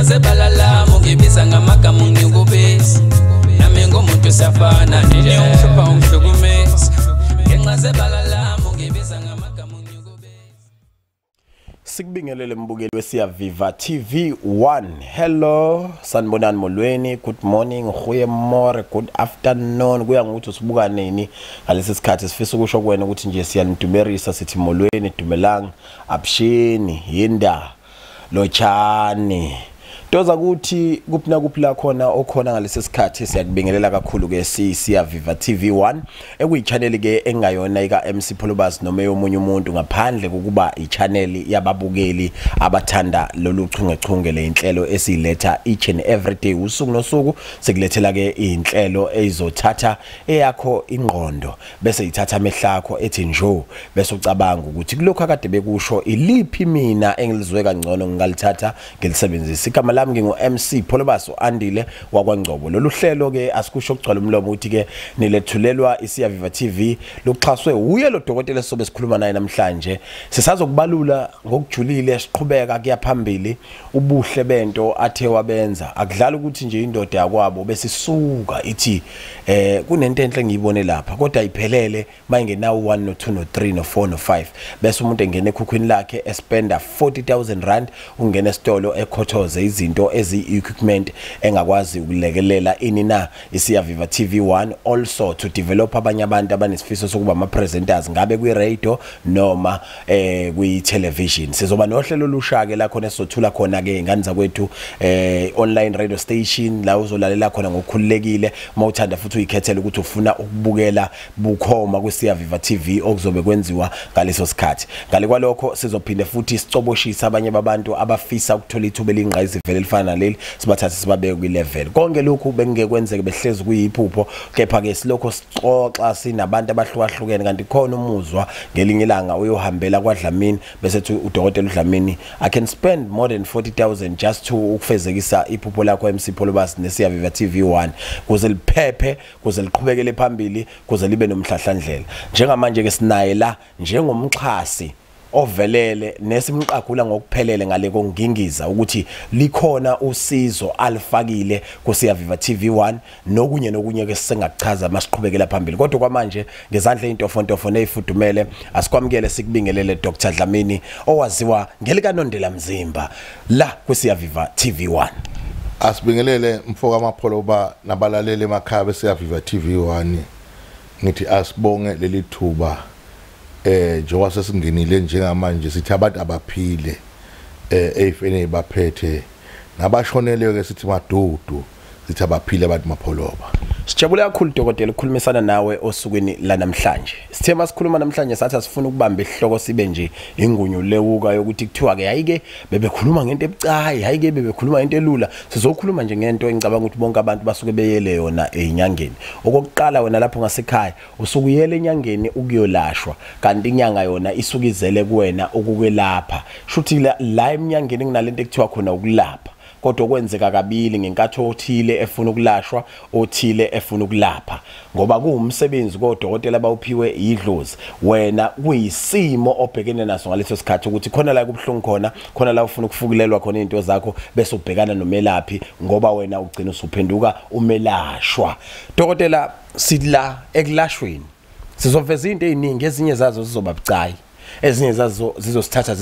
ngenxa balala mungibisa ngamagama ngiyukubisa nami ngomuntu safana nje ungishopha ungihlukumisa ngenxa balala mungibisa ngamagama ngiyukubisa. Sikubingelele mbukeli weSiyaviva TV1. Hello, sanibonani molweni, good morning, goeiemorgen, good afternoon. Kuya ngokuthi usibuka nini ngalesi sikhathi. Sifisa ukusho kuwena ukuthi nje siyanidumerisa sithi molweni, dumelang, abshini, yinda, lochani. Toza ukuthi kuphi kuphi la khona okhona ngalesi sikhathi siyakubingelela kakhulu ke Siyaviva TV1 ekuyichannel ke engayona ika MC Polobas noma yomunye umuntu ngaphandle kokuba ichannel yababukeli abathanda lolu chungechunge le inhlelo esiletha each and every day usuku nosuku sikulethela ke inhlelo ezothatha eyakho ingqondo bese ithatha amehlakho ethi njo bese ucabanga ukuthi kulokho akade bekusho iliphi mina engilizwe kangcono ngalithatha ngilisebenzisa igama lami ngingu MC Polobas Andile wakwaNgcobo. Lolu hlelo ke asikusho ukugcwala umlomo uthi ke nilethulelwa iSiyaviva TV lokuxhaswe uye lo dokotela sobe sikhuluma naye namhlanje. Sisazokubalula ngokujulile siqhubeka kuyaphambili ubuhle bento athe wabenza. Akudlala ukuthi nje indoda yakwabo bese isuka ithi kunento enhle ngiyibone lapha kodwa iphelele mayingenawo 1 no 2 no 3 no 4 no 5 bese umuntu engene ekhukhwini lakhe espenda 40,000 rand ungena esitolo ekhothoze izinto ezi-equipment engakwazi ukulekelela ini na iSiyaviva TV1 also to develop abanye abantu abanesifiso sokuba ama-presenters ngabe kwi-radio noma kwi-television. Sizoba nohlelo olushake la khona sizothula khona ke ingane zakwethu online radio station la uzolalela khona ngokukhululekile mawuthanda futhi uyikhethele ukuthi ufuna ukubukela bukhoma kwiSiyaviva TV okuzobe kwenziwa ngaleso sikhathi. Ngale kwalokho sizophinde futhi sicoboshisa abanye babantu abafisa ukuthola ithuba elingqayizi vele elifana leli sibathathe sibabeke kwi-level. Konke lokhu bengekwenzeke behlezi kuyiphupho kepha ke silokho sixoxa sinabantu abahlukahlukene kanti khona umuzwa ngelinye ilanga uyohambela kwaDlamini bese uthi udokotela uDlamini I can spend more than 40,000 just to ukufezekisa iphupho lakho MC Polobas neSiyaviva TV1 kuze liphephe kuze liqhubekele phambili kuze libe nomhlahlandlela. Njengamanje ke sinaye la njengomxhasi ovelele nesimqagula ngokuphelele ngale kongingiza ukuthi likhona usizo alifakile kuSiyaviva TV1 nokunye ke sisengachaza masiqhubekela phambili kodwa kwamanje ngezandla intofontofo nezifudumele asikwamukele sikubingelele Dr Dlamini owaziwa ngelika Nondela Mzimba la kuSiyaviva TV1. Asibingelele mfoka amapholoba nabalaleli emakhaya beSiyaviva TV1 ngithi asibonge leli thuba njengoba sesingenile njengamanje sithi abantu abaphile efene baphethe nabashonele ke sithi madudu sithi abaphile abantu mapholoba. Sijabule kakhulu dokotela ukukhulumisana nawe osukwini la namhlanje. Sithe masikhuluma namhlanje sathi asifuna ukubamba ihloko sibe nje ingunyu lewuka yokuthi kuthiwa ke hayike bebekhuluma ngento ebucayi hayike bebekhuluma ngento elula sizokhuluma nje ngento engicabanga ukuthi bonke abantu basuke beyele yona enyangeni. Okokuqala wena lapho ngasekhaya usukuyele enyangeni ukuyolashwa kanti inyanga yona isukizele kuwena ukukwelapha. Shuthi la eminyangeni kunalento ekuthiwa khona ukulapha kodwa kwenzeka kabili ngenkathi othile efuna ukulashwa othile efuna ukulapha ngoba kuumsebenzi kodokotela bawuphiwe idlozi wena kuyisimo obhekene naso ngaleso sikhathi ukuthi khona la kubhlungu khona la ufuna ukufukulelwa khona into zakho bese ubhekana nomelaphi ngoba wena ugcina usuphenduka umelashwa. Dokotela sidla ekulashweni sizoveza into eziningi ezinye zazo zizoba bucayi ezinye zazo zizosithatha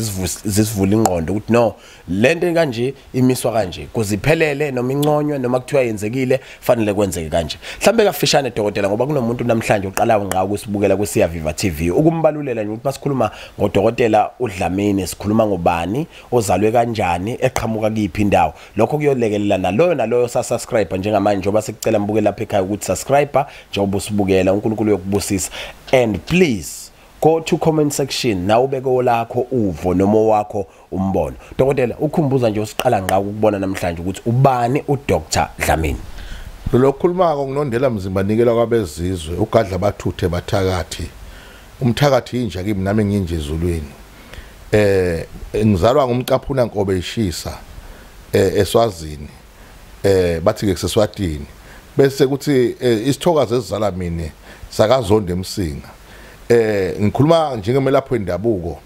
zisivula ingqondo ukuthi no lento kanje imiswa kanje kuziphelele noma inconywe noma kuthiwa yenzekile fanele kwenzeke kanje. Mhlambe kafishane dokotela ngoba kunomuntu namhlanje uqalayo ngawo kusibukela kuSiyaviva TV ukumbalulela nje ukuthi masikhuluma ngodokotela uDlamini sikhuluma ngobani ozalwe kanjani eqhamuka kiphi indawo lokho kuyolekelela naloyo subscriber njengamanje njoba sikucela mbukela lapha ekhaya ukuthi subscriber njengoba usibukela uNkulunkulu uyokubusisa and please go to comment section na ubeke lakho uvo noma wakho umbono. Dokotela ukhumbuza nje usiqala ngawo ukubona namhlanje ukuthi ubani uDr Dlamini. Lokhulumako nginondela Mzimba nikela kwabezizwe ugadla bathuthe bathakathi umthakathi inja kimi nami nginje ezulwini ngizalwa ngumcaphuna Nkobe ishisa eSwazini bathi ke kuseswatini bese kuthi isithokazi ezizala mina sakazonde Msinga ngikhuluma njengemelapho endabuko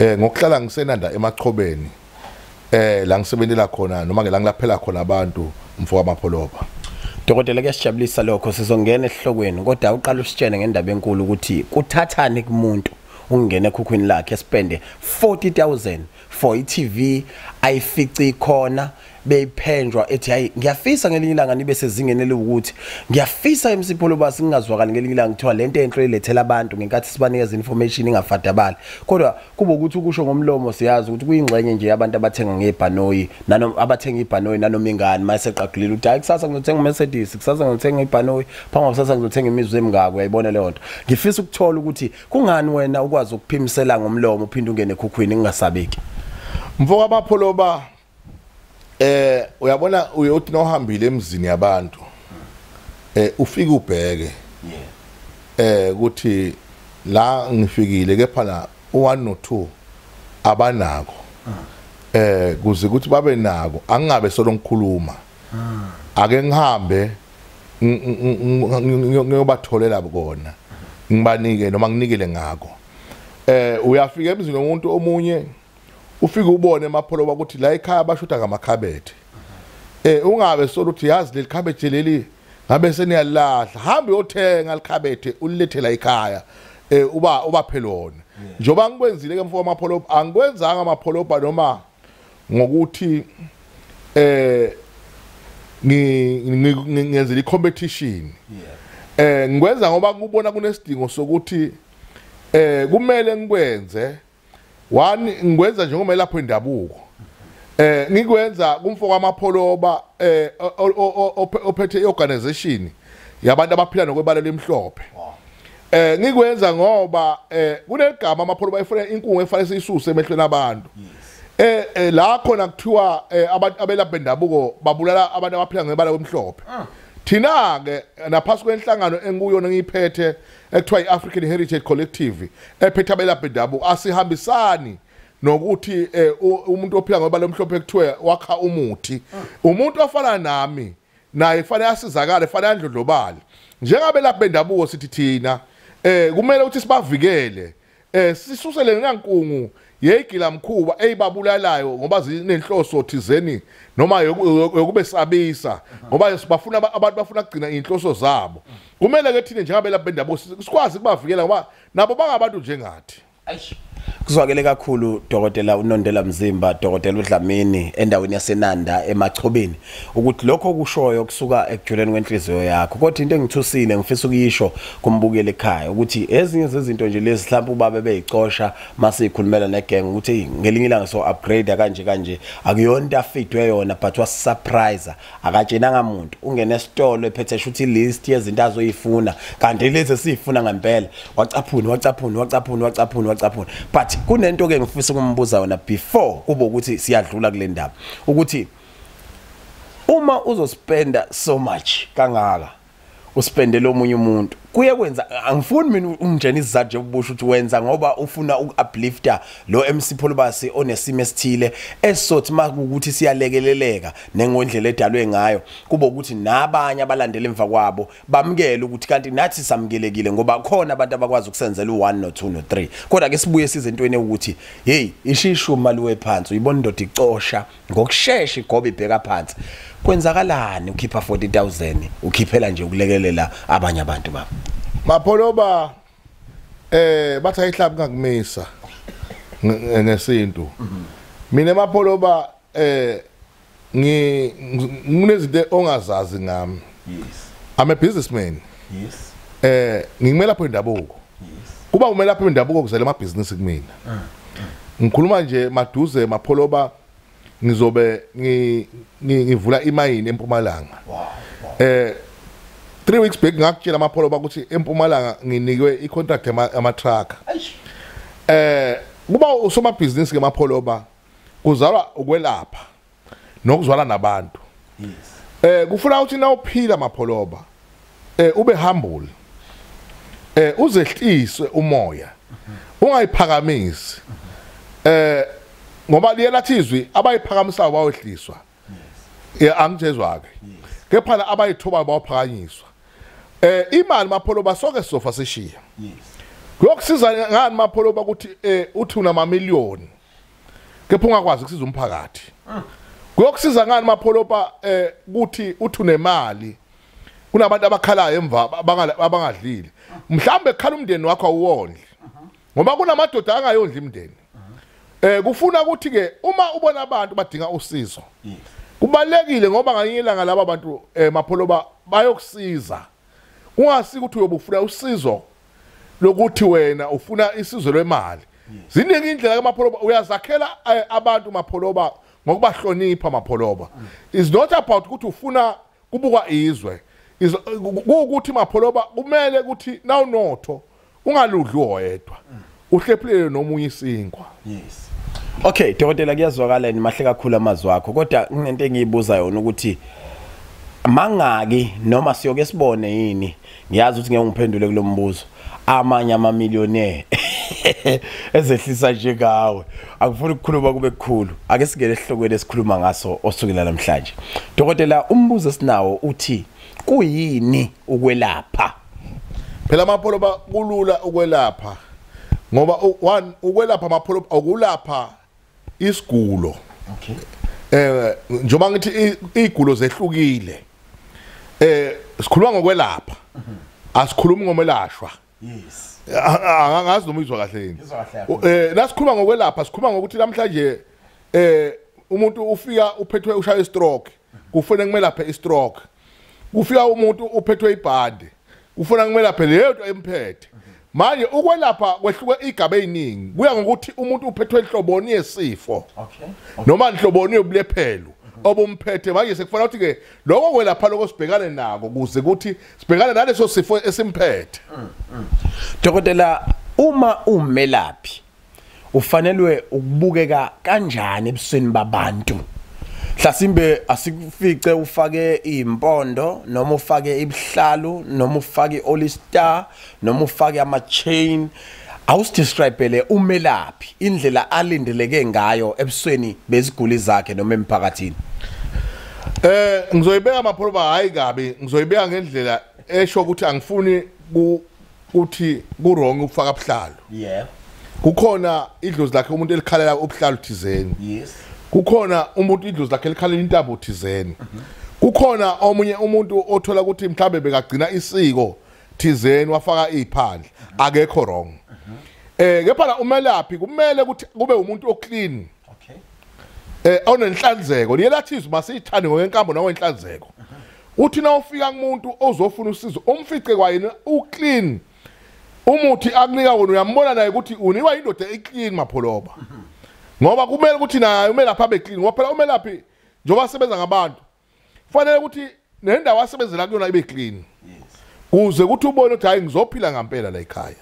ngokuhlala ngisenanda emachobeni la ngisebenzela khona noma ke la ngilaphela khona abantu umfoko amapholoba. Dokotela kuyasijabulisa lokho sizongena esihlokweni kodwa uqala usitshene ngendaba enkulu ukuthi kuthathani kumuntu ungena ekhukhwini lakhe spende 40,000 for iTV ayifici khona beyiphendwa ethi hayi ngiyafisa ngelinye ilanga nibe sezingene elukuthi ngiyafisa MC Pholoba singazwakali ngelinye ilanga kuthiwa lento enhle ilethela abantu ngenkathi sibanikeza information ingafadabali kodwa kuba ukuthi ukusho ngomlomo siyazi ukuthi kuyingxenye nje abantu abathenga ngebhanoyi nanoma abathenga ibhanoyi nanoma ingane mayiseqaqulile ukuthi hayi kusasa ngizothenga uMercedes kusasa ngizothenga ibhanoyi phanga kusasa ngizothenga imizwa emingako uyayibona le nto ngifisa ukuthola ukuthi kungani wena ukwazi ukuphimisela ngomlomo uphinde ungene ekhukhwini ngingasabeki mfoko amapholoba uyabona uyothi nohambile emzini yabantu ufike ubheke ukuthi la ngifikile kepha la u1 no2 abanako kuze ukuthi babe nako angingabe solo ngikhuluma ake ngihambe ngiyobatholela kona ngibanike noma nginikele ngako uyafika emzini womuntu omunye ufike ubone amapholoba ukuthi la ekhaya bashuda ngamakhabethe ungabe solo uthi yazi leli khabethe leli ngabe seniyalahla hambe uyothenga likhabethe ulilethela ekhaya uba phelona njoba ngikwenzile ke mfoko amapholoba angikwenzanga amapholoba noma ngokuthi ngiyenzile icompetition ngikwenza ngoba ngubona kunesidingo sokuthi kumele ngikwenze one ngikwenza njengoba lapho indabuko ngikwenza kumfoko amapholoba ophethe iorganization yabantu abaphila nokwebala lemhlophe ngikwenza ngoba kuneligama amapholoba efuna inkungu efanele siyisuse emehlweni abantu la khona kuthiwa abantu abelapha indabuko babulala abantu abaphila ngebala lemhlophe thina ke naphasi kwenhlangano enguyona ngiyiphethe ekuthiwa iAfrican Heritage Collective ephethe abelapha indabuko asihambisani nokuthi umuntu ophila ngebala lemhlophe kuthiwa wakha umuthi umuntu ofana nami naye fanele asizakale fanele andlondlobale njengabelapha indabuko sithi thina kumele ukuthi sibavikele sisusele ngenkungu yegila mkhuba eyibabulalayo ngoba zinenhloso thizeni noma yokube sabisa ngoba sibafuna abantu bafuna ukugcina inhloso zabo kumele ke thina njengabelapha indabuko sikwazi kubavikela ngoba nabo bangabantu njengathi kuzwakele kakhulu dokotela uNondela Mzimba dokotela uDlamini endaweni yaseNanda emachobeni ukuthi lokho kushoyo kusuka ekujuleni kwenhliziyo yakho kodwa into engithusile ngifisa ukuyisho kumbukele ekhaya ukuthi ezinye zezinto nje lezi mhlawumbe ubabe beyicosha mase ikhulumela negang ukuthi ngelinye ilanga so upgrade kanje akuyona into afidwe yona but was surprise akatshenanga umuntu ungene esitolo ephethe shuthi list yezinto azoyifuna kanti lezi sifuna ngempela wacaphuna but kunento ke ngifisa ukumbuza wona before kuba ukuthi siyadlula kule ndaba ukuthi uma uzospenda so much kangaka uspendele omunye umuntu kuye kwenza angifuni mina ungena izizathu ubusho ukuthi wenza ngoba ufuna ukuuplifta lo MC Pholobasi onesimo esithile esothi makuthi siyalekeleleka nengondlela edalwe ngayo kuba ukuthi nabanye abalandela emva kwabo bamukele ukuthi kanti nathi samukelekile ngoba khona abantu abakwazi ukusenzela u1 no2 no3 kodwa ke sibuye sizentweni ukuthi hey ishishu maluwe phansi uyibona indoda icosha ngokusheshsha igobe ibheka phansi kwenzakalani ukhipha 40,000 ukhiphela nje ukulekelela abanye abantu babo mapholoba bathi ayihlabi ngakumisa ngesintu mina mapholoba nginezinto ongazazi ngami I'm a businessman ngimela lapho indabuko kuba umela lapho indabuko kuzela amabhizinisi kumina ngikhuluma nje maduze mapholoba ngizobe ngivula imayini eMpumalanga 3 weeks back ngakutshela amapholoba ukuthi eMpumalanga nginikwe icontract ama-truck kuba usomabhizinisi ke mapholoba kuzalwa ukwelapha nokuzwala nabantu kufuna ukuthi na uphila mapholoba ube humble uzehliswe umoya ungayiphakamisi ngoba liyelathizwi abayiphakamisayo bayohliswa angijezwa ke kepha abayithoba bayophakanyiswa imali mapholoba sonke sofa seshiya kuyokusiza ngani mapholoba ukuthi uthi una mamiliyoni kepha ungakwazi ukusiza umphakathi kuyokusiza ngani mapholoba ukuthi uthi nemali kunabantu abakhalayo emva abangadlile mhlambe ekhala umndeni wakho awuwondli ngoba kunamadoda angayondli imndeni kufuna ukuthi ke uma ubona abantu badinga usizo kubalekile ngoba ngayilanga laba bantu mapholoba bayokusiza kungasiki ukuthi uyobufuna usizo lokuthi wena ufuna isizo lwemali ziningi indlela mapholoba uyazakhela abantu mapholoba ngokubahlonipha mapholoba is not about ukuthi ufuna kubukwa izwe ukuthi mapholoba kumele ukuthi nawunotho ungaludli oyedwa uhlephulele nomunye isinkwa yes okay dokotela kuyazwakala ni mahle kakhulu amazwi akho kodwa kunento engiyibuza yona ukuthi mangaki noma siyoke sibone yini ngiyazi ukuthi ngeke ngiphendule kulombuzo amanye amamillionaire ezehlisa nje ngawe akufuni ukukhuluma kube kukhulu ake singene esihlokweni esikhuluma ngaso osukela namhlanje dokotela umbuzo sinawo uthi kuyini ukwelapha phela mapholoba kulula ukwelapha ngoba one ukwelapha mapholoba ukulapha isigulo okay njoba ngithi izigulo zehlukile sikhuluma ngokwelapha asikhulumi ngomelashwa yes angazi noma izwa kahle yini nasikhuluma ngokwelapha sikhuluma ngokuthi namhlanje umuntu ufika uphethwe ushaya stroke kufanele kumelaphe istroke kufika umuntu uphethwe ibhande kufanele kumelaphe leyo nto emphethe manje ukwelapha kwehluke igaba eziningi kuya ngokuthi umuntu uphethwe inhloboni yesifo okay noma inhloboni yobulephelo obumphethe manje sekufanele ukuthi ke lokho kwelapha lokho sibhekane nako kuze ukuthi sibhekane naleso sifo esimphethe dokotela uma umelaphi ufanelwe ukubukeka kanjani ebusweni babantu hlasimbe asikufice ufake impondo noma ufake ibihlalu noma ufake All Star noma ufake ama chain awusidescribele umelaphi indlela alindeleke ngayo ebusweni beziguli zakhe noma emphakathini ngizoyibeka mapholoba hayi kabi ngizoyibeka ngendlela esho ukuthi angifuni ukuthi ku wrong ukufaka ubuhlalu yeah kukhona idlozi lakhe umuntu elikhalela ubuhlalu thizeni yes kukhona umuntu idlozi lakhe elikhalela intabo thizeni kukhona omunye umuntu othola ukuthi mhlambe bekagcina isiko thizeni wafaka iphandle akekho wrong kepha la umelaphi kumele ukuthi kube umuntu oclean okay onenhlanzeko liyelathizwe masithande ngokwenkambo nawo inhlanzeko uthi na ufika kumuntu ozofuna usizo umfice kwayena uclean umuthi akunika wona uyambona naye ukuthi uniwa indoda eclean mapholoba ngoba kumele ukuthi naye umelaphi abe clean ngoba phela umelaphi njengoba sebenza ngabantu kufanele ukuthi nendawo asebenzela kuyona ibe clean kuze ukuthi ubone ukuthi hayi ngizophila ngempela la ekhaya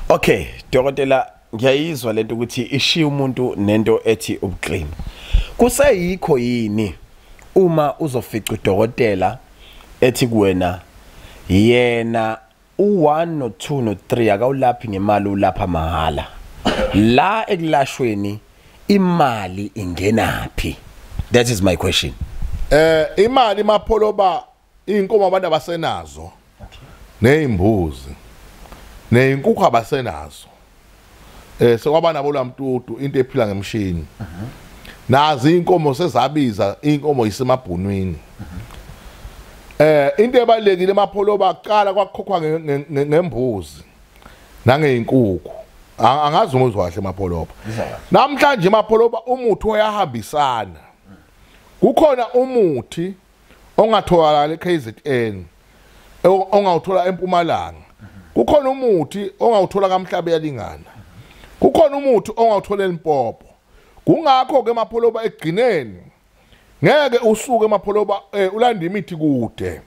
okay dokotela ngiyayizwa lento ukuthi ishiya umuntu nento ethi ubuclean kuseyikho yini uma uzofica udokotela ethi kuwena yena u1 no2 no3 akawulaphi ngemali ulapha mahala la ekulashweni imali ingenapi that is my question imali mapholoba inkomo abantu abasenazo nezimbuzi nezinkukhu abasenazo sekwaba nabo lamtutu into ephila ngemshini nazi inkomo sezabiza inkomo isemabhunwini into ebalekile mapholoba aqala kwakhokhwa ngembuzi nangezinkukhu angazi umuzwa kahle mapholoba namhlanje mapholoba umuthi oyahambisana kukhona umuthi ongatholakala eKZN ongawuthola eMpumalanga kukhona umuthi ongawuthola kaMhlabe yalingana kukhona umuthi ongawuthola eLimpopo kungakho ke mapholoba egcineni ngeke usuke mapholoba ulanda imithi kude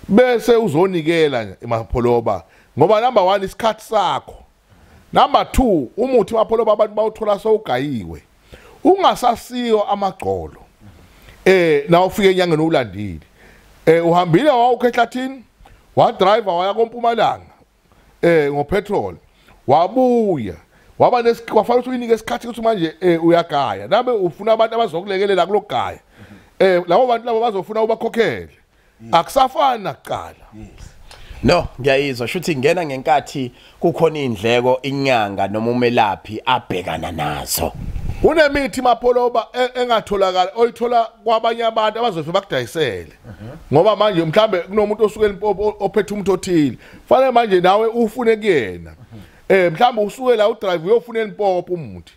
bese uzonikela emapholoba ngoba number 1 isikhathi sakho number 2 umuthi mapholoba abantu bawuthola sowugayiwe ungasasiyo amagqolo na ufike enyangeni ulandile uhambile wawukhehlathini wa driver waya koMpumalanga ngopetrol wabuya waba kwafanele ukuthi uyinike isikhathi ukuthi manje uyagaya nabe ufuna abantu abazokulekelela kulogaya labo bantu labo bazofuna ubakhokhele akusafani nakuqala No, ngiyayizwa shuthi ngena ngenkathi kukhona indleko inyanga noma umelaphi abhekana nazo. Unemithi mapholoba engatholakala oyithola kwabanye abantu abazofika bakudayisele. Ngoba manje mhlambe kunomuntu osuke eLimpopo ophethe umuntu othile. Fanele manje nawe ufune kuyena. Mhlambe usuke la udrive uyofuna eLimpopo umuthi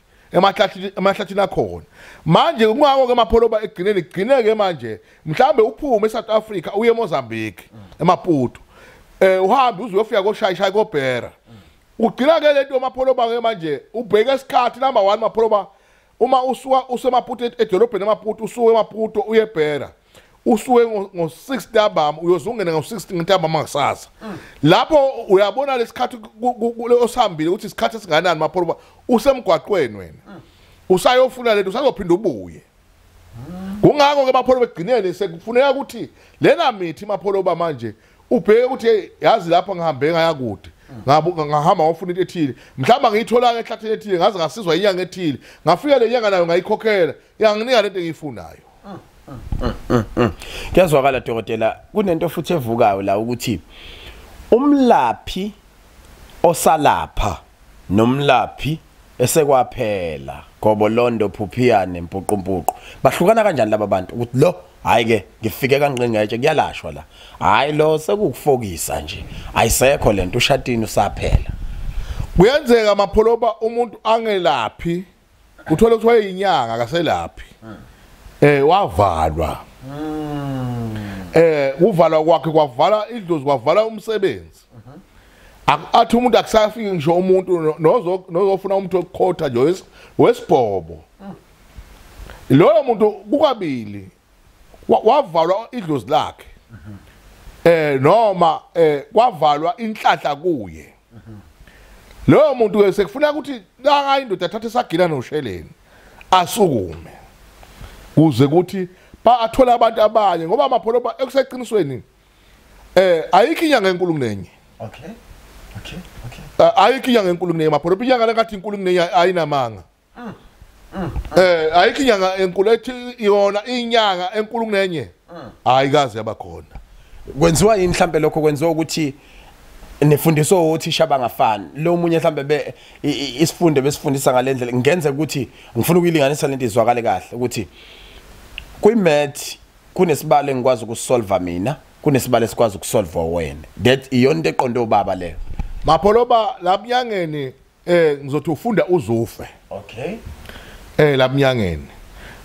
emahlathini akhona. Manje kungako ke mapholoba egcineke manje mhlambe uphume eSouth Africa uye eMozambique eMaputo. Uhambe uzuyofika koShayishayi koBhera. Ugcina ke lento mapholoba ke manje ubheka isikhathi number 1 mapholoba uma usuka usemaputo edolobheni eMaputo usuke eMaputo uyeBhera usuke ngo6 ntambama uyozungena ngo6 ntambama ngasasa lapho uyabona lesikhathi osihambile ukuthi isikhathi esinganani mapholoba usemgwaqweni wena usayofuna lento usazophinda ubuye kungako ke mapholoba egcinele sekufuneka ukuthi lena mithi mapholoba manje ubheke ukuthi yazi lapha ngihambe ngayakude ngahamba ngofuna into ethile mhlamba ngiyithola ehlathini ethile ngaze ngasizwa inyanga ethile ngafika le nyanga nayo ngayikhokhela yanginika lento engiyifunayo. Kuyazwakala dokotela kunento futhi evukayo la ukuthi umlaphi osalapha nomlaphi esekwaphela Gobolondo Phupiyane Mpuqumpuqu bahlukana kanjani laba bantu ukuthi lo hayi ke ngifike kanqengetshe kuyalashwa la hayi lo sekukufokisa nje ayisekho lento ushatini usaphela kuyenzeka mapholoba umuntu angelaphi uthola ukuthi wayinyanga akaselaphi wavalwa uvalwa kwakhe kwavala idlozi kwavala umsebenzi athi umuntu akusafiki ngisho umuntu nozofuna umuntu okhotha nje wesibhobo loyo muntu kukabili wavalwa idlozi lakhe noma kwavalwa inhlahla kuye loyo muntu ke sekufuna ukuthi la indoda athathe sagila noSheleni asukume kuze kuthi ba athola abantu abanye ngoba mapholoba ekuseqinisweni ayikho inyanga enkulu nenye. Okay. Ayikho inyanga enkulu nenye mapholoba inyanga lengathi inkulu nenye ayinamanga. Ayikho inyanga enkulu ethi yona inyanga enkulu nenye ayikazi yabakhona. Kwenziwa yini mhlambe lokho kwenziwa ukuthi nefundiswa uthisha bangafani lo munye mhlambe isifunde besifundisa ngalendlela ngenze ukuthi ngifuna ukuyilinganisa lento izwakale kahle ukuthi kwimath kunesibalo engikwazi ukusolve mina kunesibalo esikwazi ukusolve wena that iyona into eqonde ubaba leyo mapholoba labnyangeni ngizothi ufunda uzufe. Okay. Labnyangeni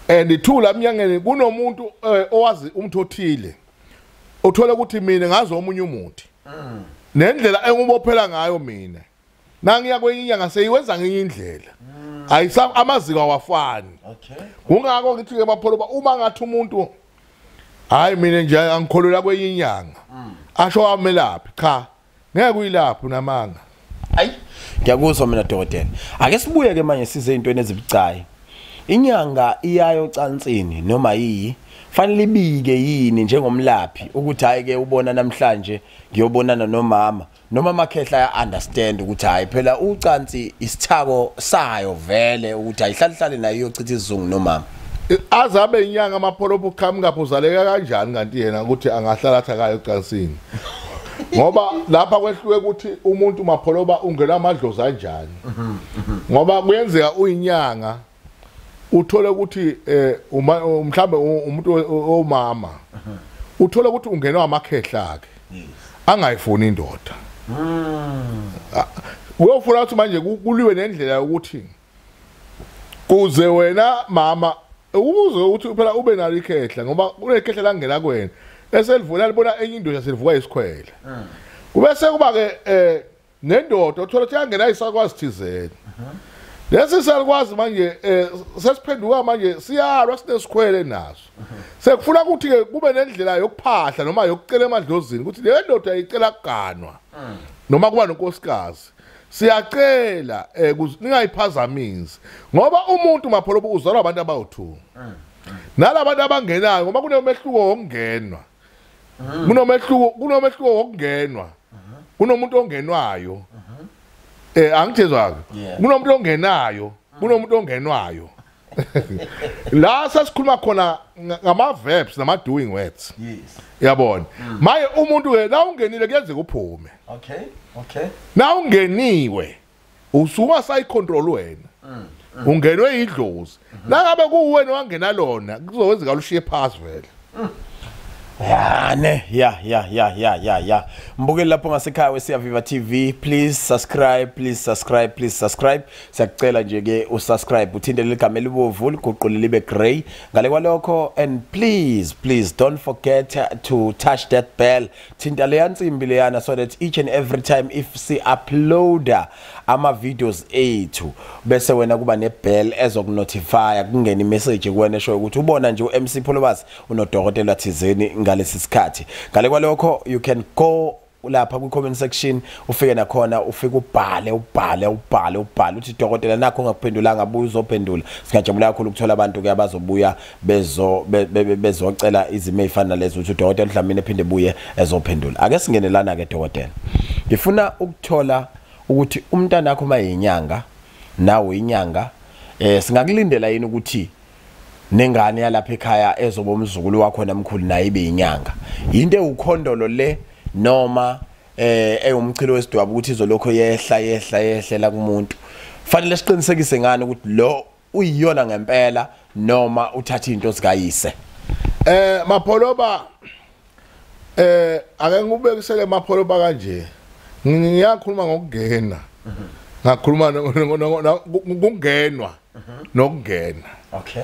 and two labnyangeni kunomuntu owazi umuntu othile uthola ukuthi mina ngazi omunye umuntu nendlela engubophela ngayo mina nangiya kwenye inyanga seyiwenza ngenye indlela ayisa amaziko awafani. Okay. Kungako ngithi ke mapholoba uma ngathi umuntu hayi mina nje angikholelwa kwenye inyanga asho amelaphi cha ngeke kuyilapho namanga. Hayi ngiyakuzwa mina dokotela ake sibuye ke manje size into enezibucayi inyanga iyayo cansini noma yiyi fanele ibike yini njengomlaphi ukuthi hayi ke ubona namhlanje ngiyobonana nomama noma makhehla ya understand ukuthi hayi phela ucansi isithako sayo vele ukuthi ayihlalihlale nayo iyochitha isizungu nomama azabe inyanga amapholopo ukhamngapho uzaleka kanjani kanti yena ukuthi angahlalatha kayo ecansini ngoba lapha kwehluke ukuthi umuntu mapholoba ungena amadlozi kanjani ngoba kuyenzeka uyinyanga uthole ukuthi mhlambe umuntu omama uthole ukuthi ungenwa amakhehla akhe angayifuni indoda uyofuna ukuthi manje kuliwe nendlela ukuthi kuze wena mama ubuze ukuthi phela ube nalo ikhehla ngoba kunekhehla langena kuwena eselivula libona enye indoda selivuka isikhwele kubese kuba ke nendoda uthola ukuthi yangena isakwazi thizeni lesi salikwazi manje sesiphenduka manje siyalwa sinesikhwele naso sekufuna ukuthi ke kube nendlela yokuphahla noma yokucela emadlozini ukuthi le ndoda ayicela kuganwa noma kuba nonkosikazi siyacela ningayiphazamisi ngoba umuntu mapholobo uzalwa abantu abawu2 nalabantu abangenayo ngoba kunomehluko wokungenwa kunomehluko wokungenwa kunomuntu ongenwayo angithezwaka kunomuntu ongenayo kunomuntu ongenwayo La sasikhuluma khona ngama verbs nama doing words. Yes. Yabona. Maye umuntu ke na ungenile kuyenzeka uphume. Okay. Na ungeniwe usuma sayicontrol wena. Ungenwe idlozi. La ngabe kuwena wangena lona kuzowenza lushiye pass vele. Yeah. Mbukeli lapho ngasekhaya weSiya Viva TV. Please subscribe. Siyacela nje ke usubscribe uthinte ligama elibovu liguqule libe grey. Ngale kwalokho and please don't forget to touch that bell. Thinta le yansimbi leyana so that each and every time if si-uploada ama videos ethu bese wena kuba ne bell ezokunotify kungena imessage kuwena esho ukuthi ubona nje uMC Pholobasi unodokotela thizeni ngalesi sikhathi. Ngale kwalokho you can go lapha ku comment section ufike nakhona ufike ubhale uthi dokotela nakho ungakuphendulanga buya uzophendula. Singajabula kakhulu ukuthola abantu ke abazobuya bezocela izimo ezifana lezo ukuthi udokotela mhlawumbe ephinde buye ezophendula. Ake singenelana ke dokotela. Ngifuna ukuthola ukuthi umntana wakho mayinyanga nawe inyanga singakulindela yini ukuthi nengane yalapha ekhaya ezoba umzukulu wakho namkhulu naye ibe inyanga into ukhondolo le noma eyumchilo wesidwaba ukuthi izolokho yehla kumuntu fanele siqinisekise ngani ukuthi lo uyiyona ngempela noma uthatha into zikayise Mapholoba ake ngubekisele Mapholoba kanje ngiyakhuluma ngokungena ngakhuluma ngokungenwa nokungena. Okay.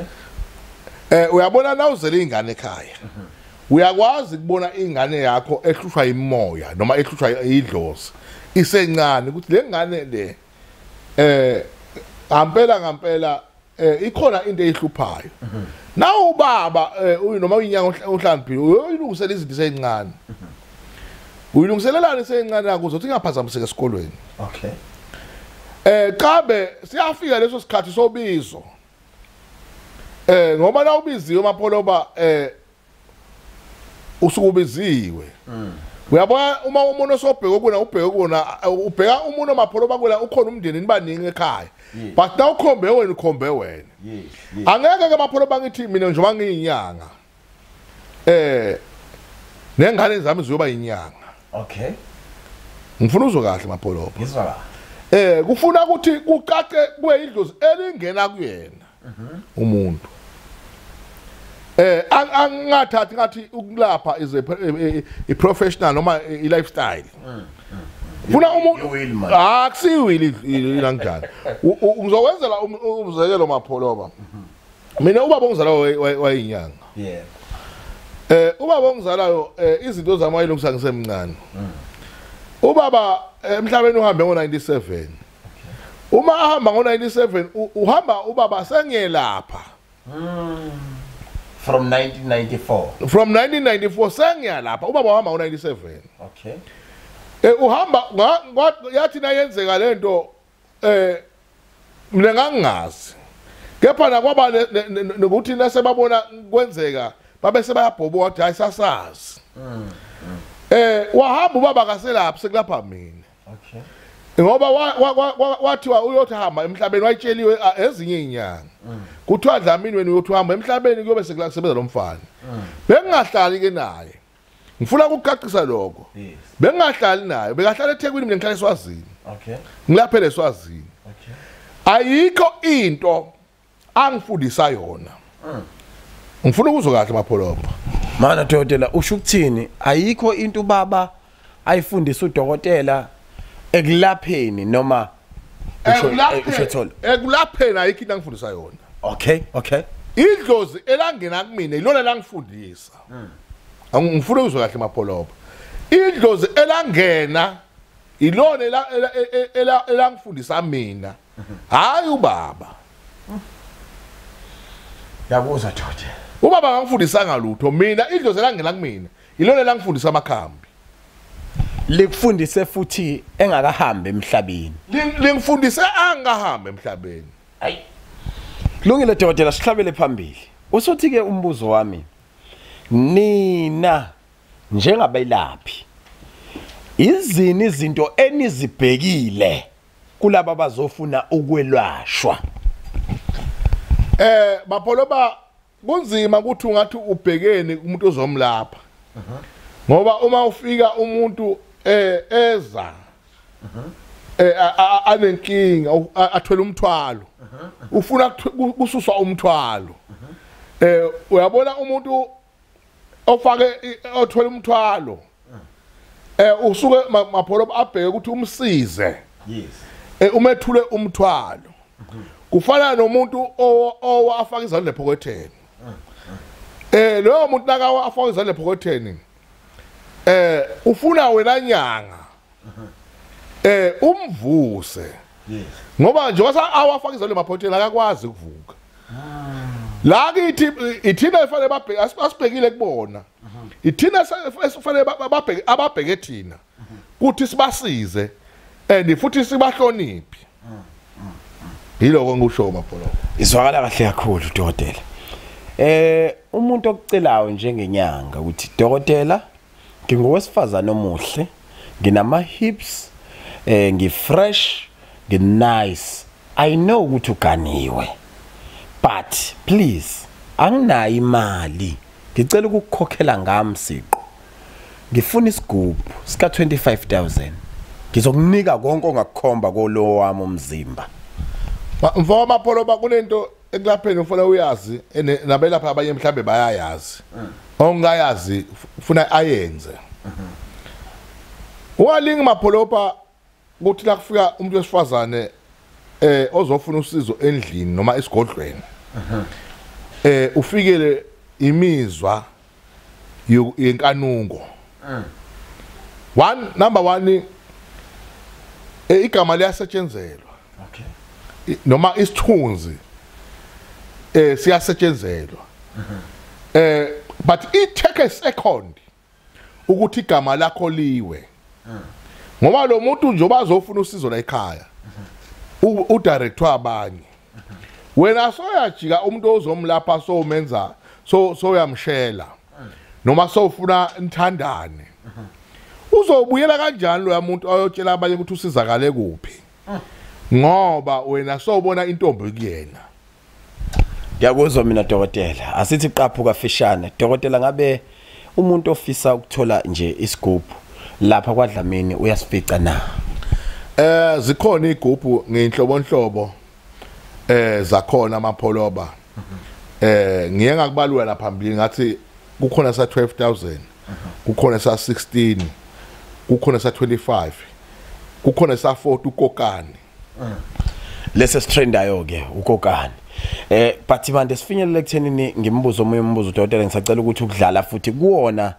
Uyabona na uzele ingane ekhaya uyakwazi kubona ingane yakho ehlushwa imoya noma ehlushwa idlozi isencane ukuthi le ngane le ngampela ikhona into eyihluphayo. Na ubaba noma uyinyanga uhlaniphile uyilungisela izinto ezincane. Uyilungiselelana isencane yakho uzothi ingaphazamiseka esikolweni. Okay. Kabe siyafika leso sikhathi sobizo. Ngoba la ubiziwe Mapholoba usukubiziwe. Uyabona uma umuntu osobheka kuna ubheka kuna ubheka umuntu Mapholoba kuna ukhona umndeni nibaningi ekhaya. But now ukhombe wena ukhombe wena. Angeke ke Mapholoba ngithi mina njengoba ngiyinyanga. Nengane zami ziyoba inyanga. Okay. Ngifuna uzwe kahle Mapholoba. Ngizwa. Kufuna ukuthi kucace kuye idlozi elingena kuyena. Umuntu. Angathathi ngathi ukulapha is a professional noma i lifestyle. Funa umuntu akusiwili ilangani. Ngizowenzela umzekelo Mapholoba. Mina ubaba ongizala wayinyanga. Yeah. Ubaba ongizalayo izinto zami wayilungisa ngisemncane. Ubaba emhlabeni uhambe ngo97. Uma ahamba ngo97 uhamba ubaba sengiyelapha. From 1994. From 1994 sengiyalapha ubaba uhamba ngo97. Okay. Uhamba yathi nayenzeka lento mina ngangazi. Kepha nakwaba nokuthi nasebabona kwenzeka babe sebayabhobo wathi ayisasazi. Wahamba ubaba kaselapha sekulapha mina. Okay. Ngoba wathiwa uyothi hamba emhlabeni wayitsheliwe ezinye inyanga. Kuthiwa Dlamini wena uyothi hamba emhlabeni kuyobe sekusebenza lo mfana. Bengingahlali ke naye. Ngifuna ukucacisa lokho. Bengingahlali naye, bekahlala eThekwini mina ngihlala eSwazini. Okay. Ngilapha eSwazini. Okay. Ayikho into angifundisa yona. Ngifuna ukuzwa kahle Mapholoba. Mana dokotela usho ukuthini ayikho into ubaba ayifundisa udokotela ekulapheni noma ekulapheni ayikho into angifundisa yona. Okay. Idlozi elangena kumina ilona langifundisa. Ngifuna ukuzwa kahle Mapholoba. Idlozi elangena ilona elangifundisa mina. Hayi ubaba. Yakuzwa dokotela. Ubaba ngangifundisanga lutho mina idlozi elangena kumina ilona langifundisa amakhambi. Likufundise futhi engakahambe emhlabeni. Lingifundise angahambe emhlabeni. Hayi. Kulungile dokotela sihlabele phambili. Usothi ke umbuzo wami. Nina njengabelaphi izini izinto enizibhekile kulabo bazofuna ukwelashwa Mapholoba kunzima ukuthi ungathi ubhekene umuntu ozomlapha ngoba uma ufika umuntu eza anenkinga athwele umthwalo ufuna kususwa umthwalo uyabona umuntu ofake othwele umthwalo usuke Mapholoba abheke ukuthi umsize umethule umthwalo kufana nomuntu owafaka izandla ephoketheni lo muntu nakawa afaka izandla ephoketheni ufuna wena nyanga umvuse ngoba njengoba awafaka izandla ephoketheni akakwazi ukuvuka la kithi ithina efanele babheke asibhekile kubona ithina efanele ababheke thina kuthi sibasize futhi sibahloniphi yiloko ngisho Mapholoba izwakala kahle kakhulu dokotela umuntu okucelayo njengenyanga ukuthi dokotela ngingowesifazana omuhle nginama hips ngifresh nginice I know ukuthi uganiwe but please anginayo imali ngicela ukukhokhela ngami siqo ngifuna isigubhu sika 25,000 ngizokunika konke ongakukhomba kolo wami umzimba mfowethu Mapholoba kunento ekulapheni ufuna uyazi nabelapha abanye mhlambe bayayazi ongayazi ufuna ayenze walingi Mapholoba ukuthi la kufika umuntu wesifazane ozofuna usizo endlini noma esigodlweni ufikele imizwa yenkanungo number 1 igama liyasetshenzelwa noma isithunzi siyasetshenzelwa but it take a second ukuthi igama lakho liwe ngoba lo muntu nje bazofuna usizo la ekhaya udirector abanye wena soyajika umuntu ozomlapha somenza soyamshela noma sofuna inthandane uzobuyela kanjani lo muntu ayotshela abanye ukuthi usizakale kuphi ngoba wena sobona intombi kuyena ngiyakuzwa mina dokotela asithi qaphuka fishane dokotela ngabe umuntu ofisa ukuthola nje isigubhu lapha kwaDlamini uyasifica na zikhona igubhu ngeinhlobonhlobo zakhona Mapholoba ngiye ngakubalula lapha phambili ngathi kukhona sa 12,000 kukhona sa 16 kukhona sa 25 kukhona sa 40 ukokani lese strendayo ke ukokani but manje sifinyelele ekuthenini ngimbuzo omunye umbuzo dokotela ngisacela ukuthi ukudlala futhi kuona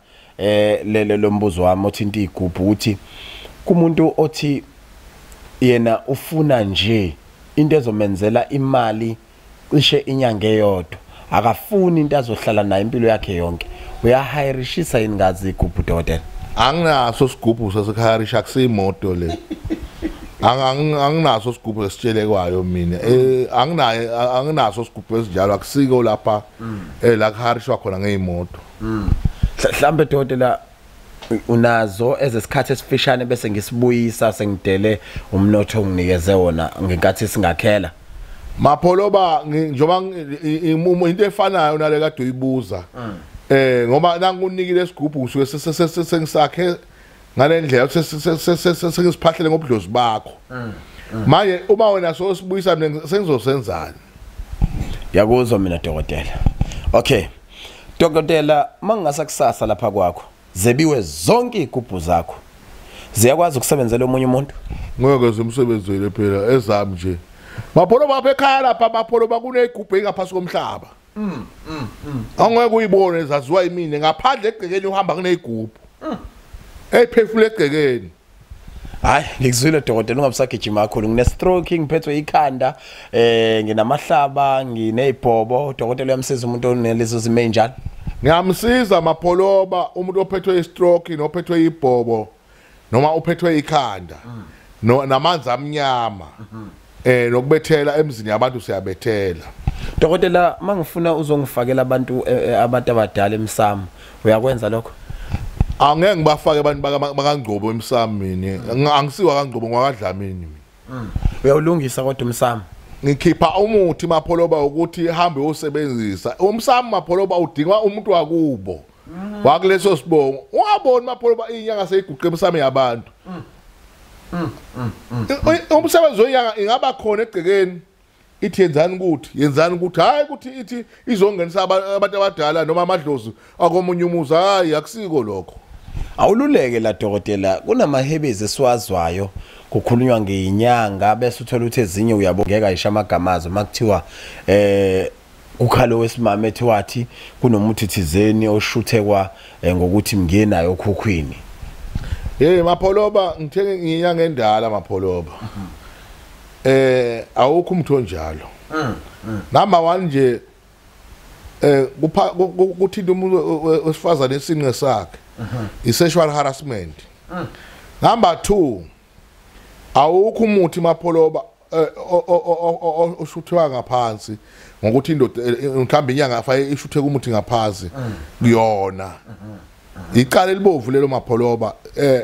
lo mbuzo wami othinta igubhu ukuthi kumuntu othi yena ufuna nje into ezomenzela imali cishe inyanga eyodwa akafuni into azohlala nayo impilo yakhe yonke uyahayirishisa ingazi igubhu dokotela anginaso sigubhu sasekhayarisha kusimoto le anginaso sigubhu esitshelekwayo mina anginaso sigubhu esinjalo akusiko lapha la kharishwa khona ngeimoto mhlambe dokotela unazo ezesikhathi esifishane bese ngisibuyisa sengidele umnotho onginikeze wona ngenkathi singakhela Mapholoba njoba into efanayo nale kade uyibuza ngoba nangunikile isigubhu usuke sengisakhe ngalendlela sengisiphahlele ngobudlozi bakho manje uma wena sosibuyisa mina sengizosenzana yakuzwa mina dokotela okay dokotela mangasakusasa lapha kwakho zebiwe zonke igubhu zakho ziyakwazi ukusebenzela omunye umuntu ngeke zimsebenzele phela ezami nje Mapholoba apha ekhaya lapha Mapholoba kunegubhu engaphasi komhlaba angeke uyibone zaziwa yimini ngaphandle egcekeni uhamba kunegubhu ephefule egcekeni hayi ngikuzwile dokotela ungabusagijima kakhulu ngine stroke ngiphethwe ikhanda nginamahlaba nginezibhobo dokotela uyamsiza umuntu onelezo zime njalo ngiyamsiza Mapholoba umuntu ophethwe istroke nophethwe ibhobo noma uphethwe ikhanda namanzi amnyama nokubethela emzini yabantu siyabethela dokotela mangifuna uzongifakela abantu abadala emsamo uyakwenza lokho angeke ngibafake abantu bakangcobo emsamo mina angisiwa kangcobo ngwakadlamini uyawulungisa kodwa umsamo ngikhipha umuthi mapholoba ukuthi hambe usebenzisa umsamo mapholoba udinga umuntu wakubo wakuleso sibongo ungaboni mapholoba inyanga seyiguqe emsamo yabantu umsebenzi wenyanga ingaba khona egcekeni ithi yenzani ukuthi hayi ukuthi ithi izongenisa abantu abadala noma amadlozi akomunye umuzi hayi akusiko lokho awululeke la dokotela kunamahebezi esiwazwayo kukhulunywa ngeinyanga bese uthola ukuthi ezinye uyabongeka isha amagamazo makuthiwa ukhalo wesimame ethi wathi kunomuthi thizeni oshuthekwa ngokuthi mngenayo okhukhwini mapholoba ngithenge nginyanga endala mapholoba awukho umuntu onjalo number 1 nje kuthinta umuntu wesifazane esinqe sakhe i-sexual harassment number 2 awukho umuthi mapholoba oshuthwa ngaphansi ngokuthi indoda mhlawumbe inyanga afaye ishuthe umuthi ngaphansi kuyona icala elibovu lelo mapholoba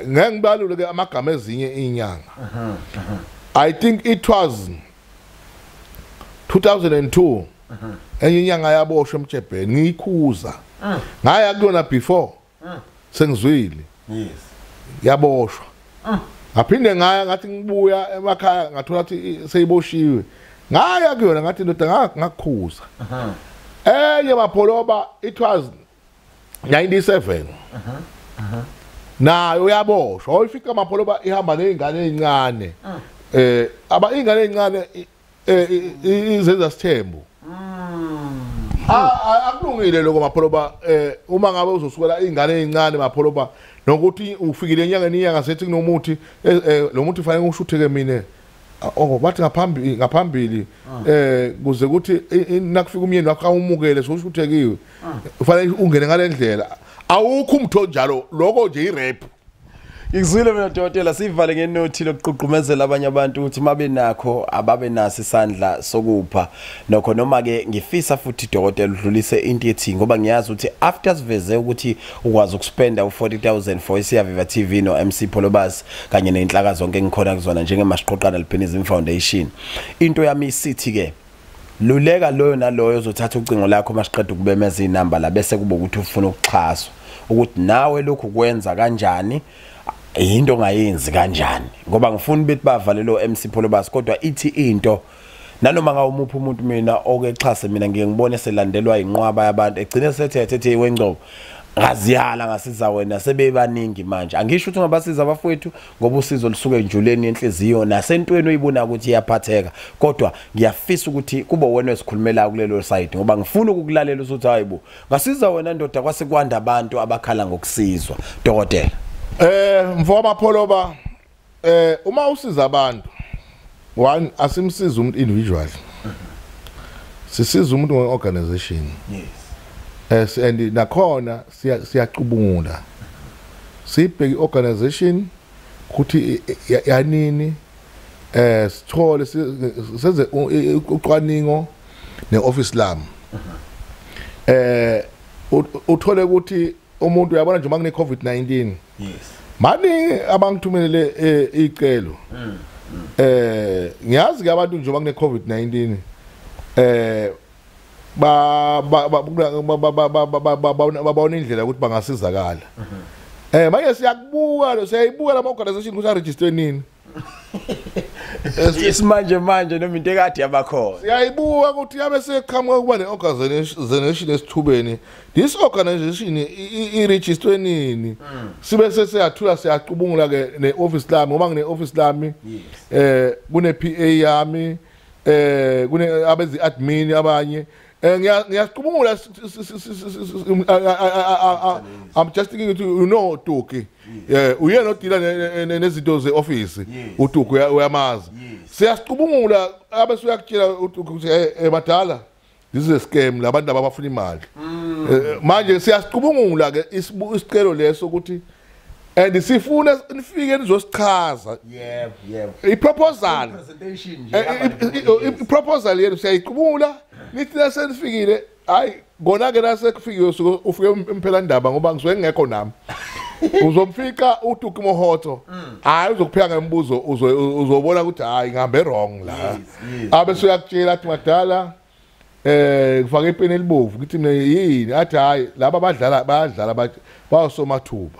ngeke ngibalule ke amagama ezinye inyanga I think it was 2002 enye inyanga yaboshwe eMjebheni ngikhuza ngaya kuyona before sengizwile yes yaboshwa ngaphinde ngaya ngathi ngibuya emakhaya ngathola ukuthi seyiboshiwe ngaya kuyona ngathi ndoda ngakukhuza enye mapholoba it was 97 nayo yaboshwa oyifika mapholoba ihamba nezingane ezincane aba ingane ezincane izenza sithembu akulungile lokho mapholoba uma ngabe uzosukela ingane ezincane mapholoba nokuthi ufikile enyangeni inyanga sethi kunomuthi lo muthi fanele ushutheke mina bathi ngaphambili kuze ukuthi nakufika umyeni wakho awumukele soshuthekiwe ufanele ungene ngale ndlela awukho umuntu njalo lokho nje irap Ngizwile mina dokotela sivale ngenothi lokuqhuqhumezela abanye abantu ukuthi mabe nakho ababe naso isandla sokupha nokho noma ke ngifisa futhi dokotela udlulise into ethi ngoba ngiyazi ukuthi after siveze ukuthi ukwazi ukuspenda u40,000 for iSiyaviva TV no MC Pholobas kanye nenhlaka zonke engikhona kuzona njengeMasiqoqana Albinism Foundation into yami isithi ke luleka loyo naloyo uzothatha ucingo lakho masiqeda ukubemeza inamba la bese kuba ukuthi ufuna ukuxhaswa ukuthi nawe lokhu kwenza kanjani into ngayenzi kanjani ngoba ngifuna bethi bavalelo MC Pholobas kodwa ithi into nanoma ngawumupha umuntu mina okexhase mina ngike ngibone selandelwa inqwaba yabantu egcine sethethe wengcobo ngaziyala ngasiza wena sebebaningi manje angisho ukuthi ngabasiza abafowethu ngoba usizo lisuke enjuleni enhliziyo nasentweni oyibona ukuthi iyaphatheka kodwa ngiyafisa ukuthi kube wena esikhulumela kulelo side ngoba ngifuna ukukulalela ukuthi hayibo ngasiza wena ndoda kwase kwanda abantu abakhala ngokusizwa dokotela mfowethu Pholoba uma usiza abantu one asimsiza umuntu individual sisiza umuntu ngeorganization yes and nakhona siyacubungula sibheke organization ukuthi yanini sithole senze ucwaningo neoffice lami uthole ukuthi umuntu uyabona nje makune COVID-19 yes mani abangithumelele icelo ngiyazi ke abantu nje makune COVID-19 babona indlela ukuthi bangasizakala manje siyakubuka siyayibuka lama organization ukuthi aregister nini isimanje noma into ekade yabakhona siyayibuka ukuthi yabe seqhamuka kuba ne-organization esithubeni this organization i-register nini sibe seyathula siyacubungula ke ne-office lami ngoba ngine-office lami kune-PA yami kune abezi admin abanye ngiyacubungula I'm just thinking to you know Tuki uyena odila nezinto ze-office uTuki uyamazi siyacubungula abese uyakutshela ukuthi badala this is a scam labantu abafuna imali manje siyacubungula ke isicelo leso ukuthi and sifuna nifike nizosichaza yebo iproposal presentation nje iproposal yenu siyayicubungula nithi nasenifikile hayi ngona ke nasekufikile ufike impela ndaba ngoba ngizwe ngekho nami uzomfika uTuki Mohoto hayi uzokupheka ngembuzo uzobona ukuthi hayi ngihambe wrong la abese uyakutshela athi madala kufaka ipeni elibovu ukuthi mina yini athi hayi laba bayadlala bayosomathuba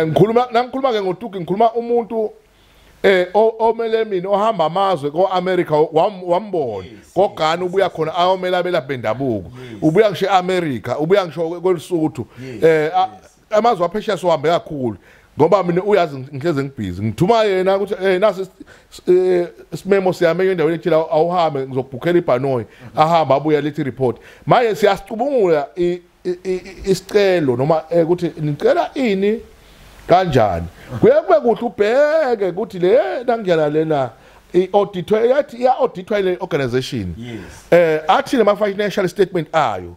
ngikhuluma ke ngoTuki ngikhuluma umuntu omele mina ohamba amazwe ko-America wambona koGhana ubuya khona ayomela abelaphi bendabuko ubuya ngisho e-America ubuya ngisho kweLesotho amazwe aphesheya sohambe kakhulu ngoba mina uyazi ngihleze ngibhizi ngithuma yena ukuthi nasi isimemo siyame endaweni ethile awuhambe ngizokubhukhela iBhanoyi ahamba abuya lethi report manje siyasicubungula isicelo noma ukuthi nicela ini kanjani kuyekube kuhle ubheke ukuthi le nangiyala lena i-auditwe yathi iya-auditwa ile organization athi nema financial statement ayo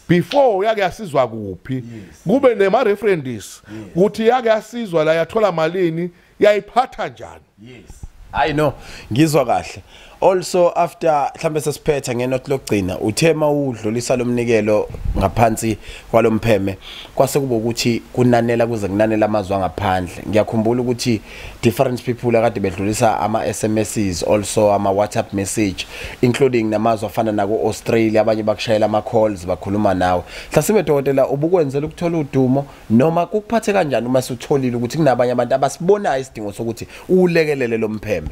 before yake yasizwa kuphi kube nema references ukuthi yake yasizwa la yathola malini yayiphatha njani I know ngizwa kahle also after mhlambe sesiphetha ngenothi lokugcina uthema udlulisa lomnikelo ngaphansi kwalompheme kwase kuba ukuthi kunanela kuze kunanela amazwi angaphandle ngiyakhumbula ukuthi different people akade bedlulisa ama SMSs also ama WhatsApp message including namazwi afana nako Australia abanye bakushayela ama calls bakhuluma nawe hlasibe dokotela ubukwenzela ukuthola udumo noma kuphathe kanjani uma sutholile ukuthi kunabanye abantu abasibona isidingo sokuthi ulekelele lompheme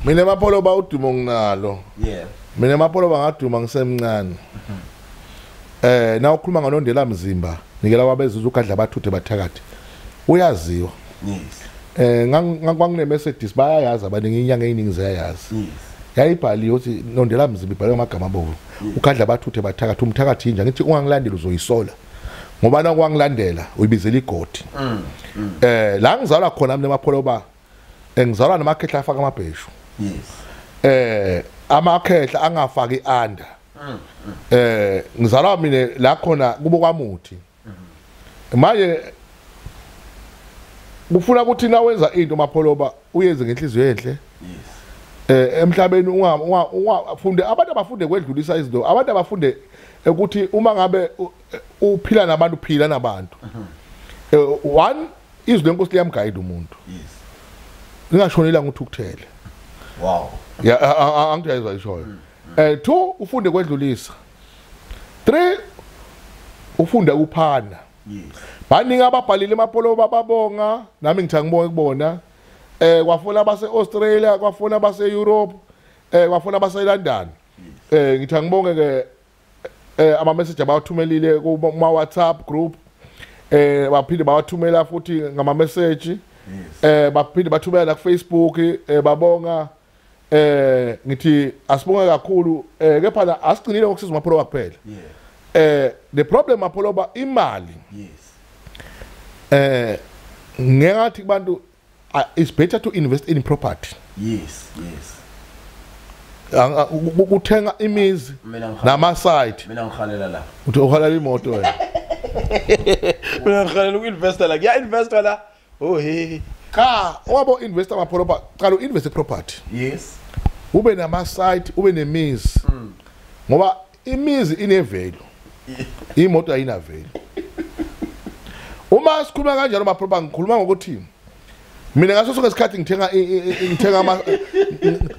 mina mapholo ba udumo nginalo mina mapholo bangaduma ngisemncane na ukhuluma nganondela mzimba nikela wabezizwe ukadla bathuthe bathakathi uyaziwa ngangwane messages bayayazi abaningi inyanga eziningi ziyayazi yayibhaliwe ukuthi nondela mzimba ibhalwe amagama abovu ukadla bathuthe bathakathi umthakathi inja ngithi ungangilandela uzoyisola ngoba na kwangilandela uyibizela igodi la ngizalwa khona mina mapholo ba ngizalwa namakhehla afaka amabheshu amakhehla angafaki under ngizalwa mina la khona kubo kwamuthi manje kufuna ukuthi na wenza into mapholoba uyenze ngenhliziyo enhle emhlabeni ungafunde abantu abafunde kwedlulisa izinto abantu abafunde ukuthi uma ngabe uphila nabantu phila nabantu one izwe lenkosi liyamguide umuntu ngashonela nguthukuthele wow ya angiyezwa ishoyo two ufunde kwedlulisa 3 ufunde ukuphana baningi ababhalile emapolo bababonga nami ngithi angibonge kubona kwafuna base Australia kwafuna base Europe kwafuna base London ngithi angibonge ke ama message abawathumelile kuma WhatsApp group baphinde bawathumela futhi ngama message baphinde bathumela na Facebook babonga ngithi asibonga kakhulu kepha la asigcinile ngokusiza mapolo kuphela the problem mapolo ba imali ngingathi kubantu it's better to invest in property ukuthenga imizi nama site mina ngikhalela la uthi ukhalela imoto wena mina ngikhalela uku-investa la kuya investor la cha wabo investor mapolo ba qala uinvest property ube nama site ube nemizi ngoba imizi inevelo imoto ayina velo uma sikhuluma kanjalo mapolo ngikhuluma ngokuthi mina ngaso sonke isikhathi ngithenga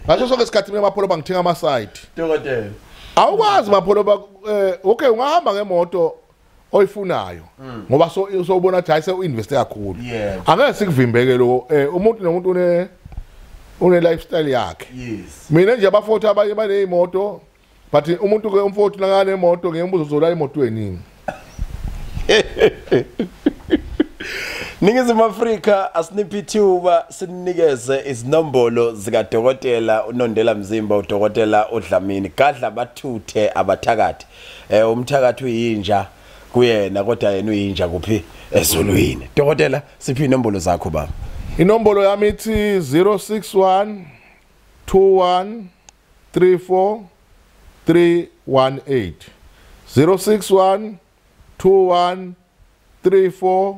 ngaso sonke isikhathi mina mapolo ngithenga ama site dokotela awukwazi mapolo okay ungahamba ngemoto oyifunayo ngoba sobona ukuthi hayi sewinvest kakhulu angeke sikuvimbeke lo umuntu nomuntu une lifestyle yakhe mina nje abafowethu abanye banezimoto but umuntu ke umfowethu nangane imoto ngiyembuzo uzola emotweni Ningizimu Afrika asiniphi ithuba sinikeze izinombolo zika dokotela uNondela Mzimba udokotela uDlamini gadla bathuthe abathakathi umthakathi uyinja kuyena kodwa yena uyinja kuphi ezulwini dokotela siphi inombolo zakho baba inombolo yami ithi 061 21 34 318 061 21 34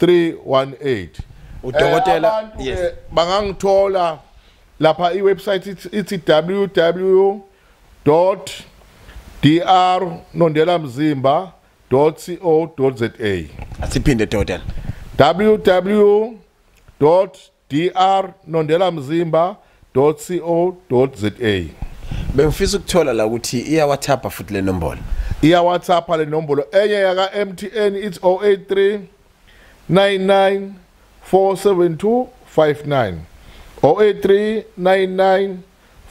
318 udokotela yes bangangithola lapha iwebsite ithi www.drnondelamzimba.co.za asiphinde dokotela www.drnondelamzimba.co.za. Bengifisa ukuthola la ukuthi iya WhatsApp futhi le nombolo. Iya WhatsApp le nombolo enye yaka MTN it's 083 99 47259 083 99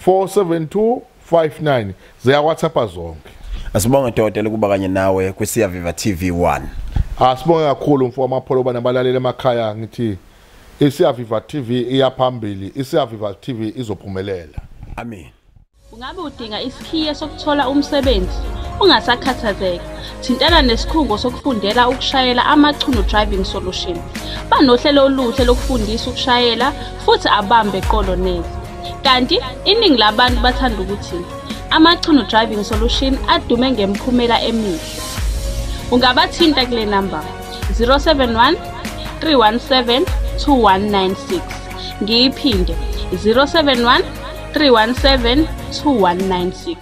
47259 ziya WhatsApp zonke. Asibonge Dodela kuba kanye nawe kwisiya Viva TV1. Asibonge kakhulu mfowethu amapholo banabalaleli emakhaya ngithi isiya Viva TV iyaphambili, isiya Viva TV izophumelela. Amen. Ungabe udinga isikhiye sokuthola umsebenzi ungasakhathazeki, thintana nesikhungo sokufundela ukushayela amacuno driving solution. Banohlelo oluhle lokufundisa ukushayela futhi abambe eqolo nezi. Kanti iningi labantu bathanda ukuthi amacuno driving solution adume ngemphumela emihle. Ungabathinta kule number 071 317 2196. Ngiyiphinde 071 317 2196.